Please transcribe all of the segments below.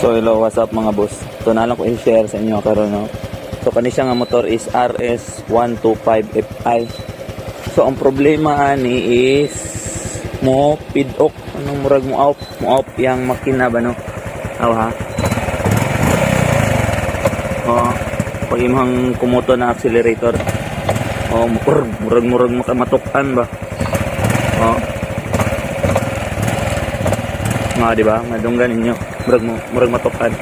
So hello, what's up mga boss? Ito na lang ko i-share sa inyo karon no. So kani siya nga motor is RS125Fi. So ang problema ani is mo pidok anong murag mo out yang makina ba no. Aw ha. Oh, pag imong kumoto na accelerator. Oh, murag makamatukan ba. Oh. Di ba? Madunggan ninyo. Murag matukan.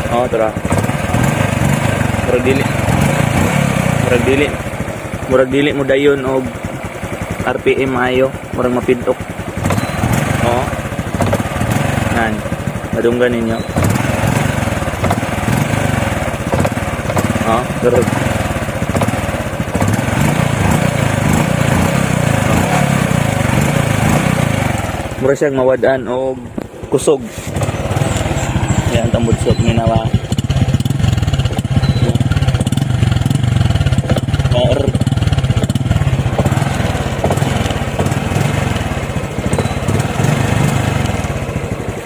Oh, tara. Murag dili mo dayon og RPM ayo, murag mapidok. Oh. Nan. Madunggan ninyo. Oh, murag mura siyang mawadaan o kusog. Yan tambod sok minawa.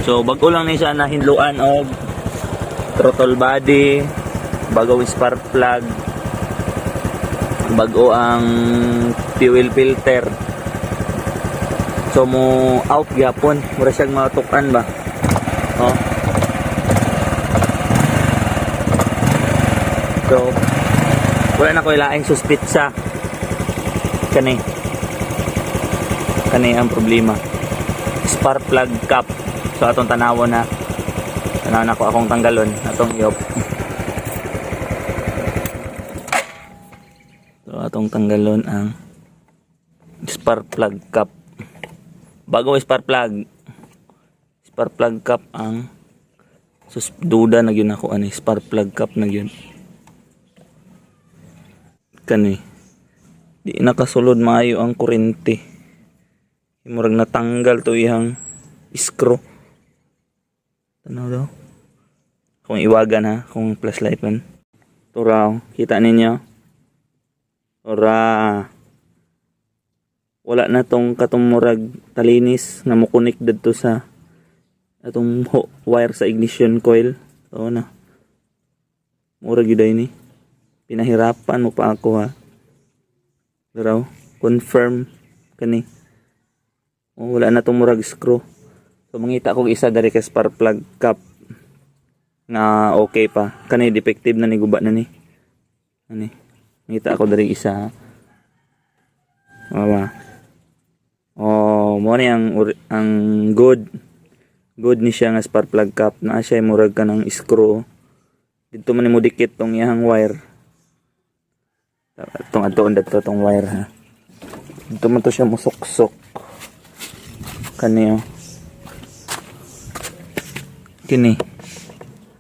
So bago lang ni siya na hinluan og throttle body, bago spark plug, bago ang fuel filter. So mo out gyapon, mura siyang matukan ba. Oh. So wala na ko ilaing suspitsa. Kani ang problema. Spark plug cap. So atong tanawon na ko akong tanggalon atong yop. So atong tanggalon ang spark plug cap. Bago spark plug cap ang duda na yun ako ani spark plug cap na yun kani di nakasulod maayo ang kurente murag natanggal to ihang screw tanaw daw kung iwagan ha kung flashlight man turaw kita ninyo ora wala na tong katumurag talinis na mukunik dito sa atong wire sa ignition coil. So na. Murag gyud ni. Pinahirapan mo pa ako ha. Pero confirm kani. Oh, wala na tong murag screw. So mangita ko isa dari ka spark plug cap na okay pa. Kani defective na ni guba na ni. Ani. Mangita ako dari isa. Awa. Oh, mo ni ang good ni siya nga spark plug cap na siya murag ka ng screw dito man mo dikit tong iyang wire tong adtoon dito tong wire ha dito man to siya musuksok kani kini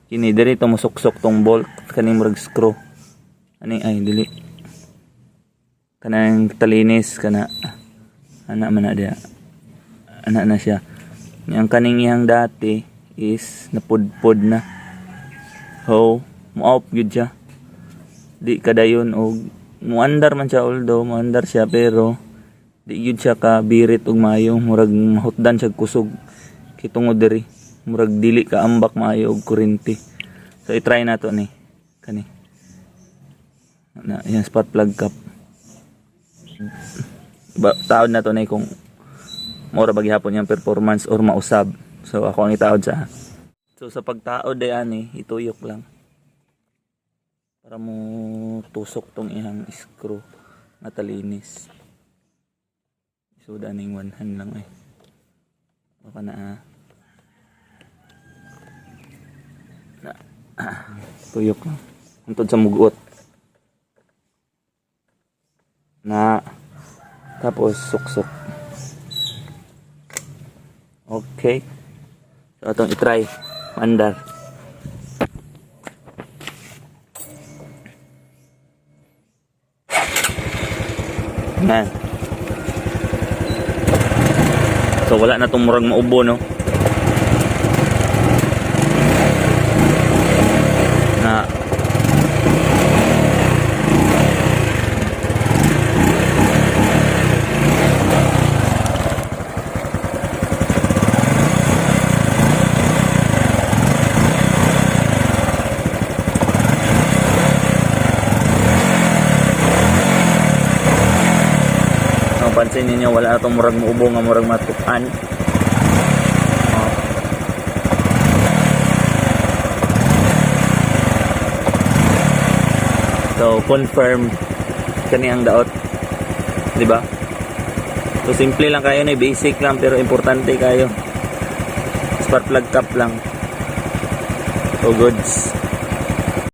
diri to musuksok tong bolt kani murag screw ani ay dili kanang talinis kana anak man na dia anak na siya yang kaning iyang dati is napudpod na ho mo up gyud siya di kadayon og muandar man siya although muandar siya pero di gyud siya ka birit og maayo murag mahutdan siya kusog kitungod diri murag dili ka ambak maayo og kuryente so i-try nato ni kani na yang spark plug cap taod na to na kung mura baghihapon yung performance or mausab. So ako ang itaod sa. So sa pagtaod ay ani ituyok lang. Para mo tusok tong ihang screw na talinis. So daning one hand lang ay. Baka na tuyok lang. Untod sa mugot. Na tapos suksok. Okay. So atong i-try mandar. Nan. So wala na tong murag maubo no. Na pansin ninyo, wala na itong murag muubo nga murag matukan. Oh. So confirm kani ang daot, di ba? So simple lang kayo, na basic lang pero importante kayo. Spark plug cap lang. So goods.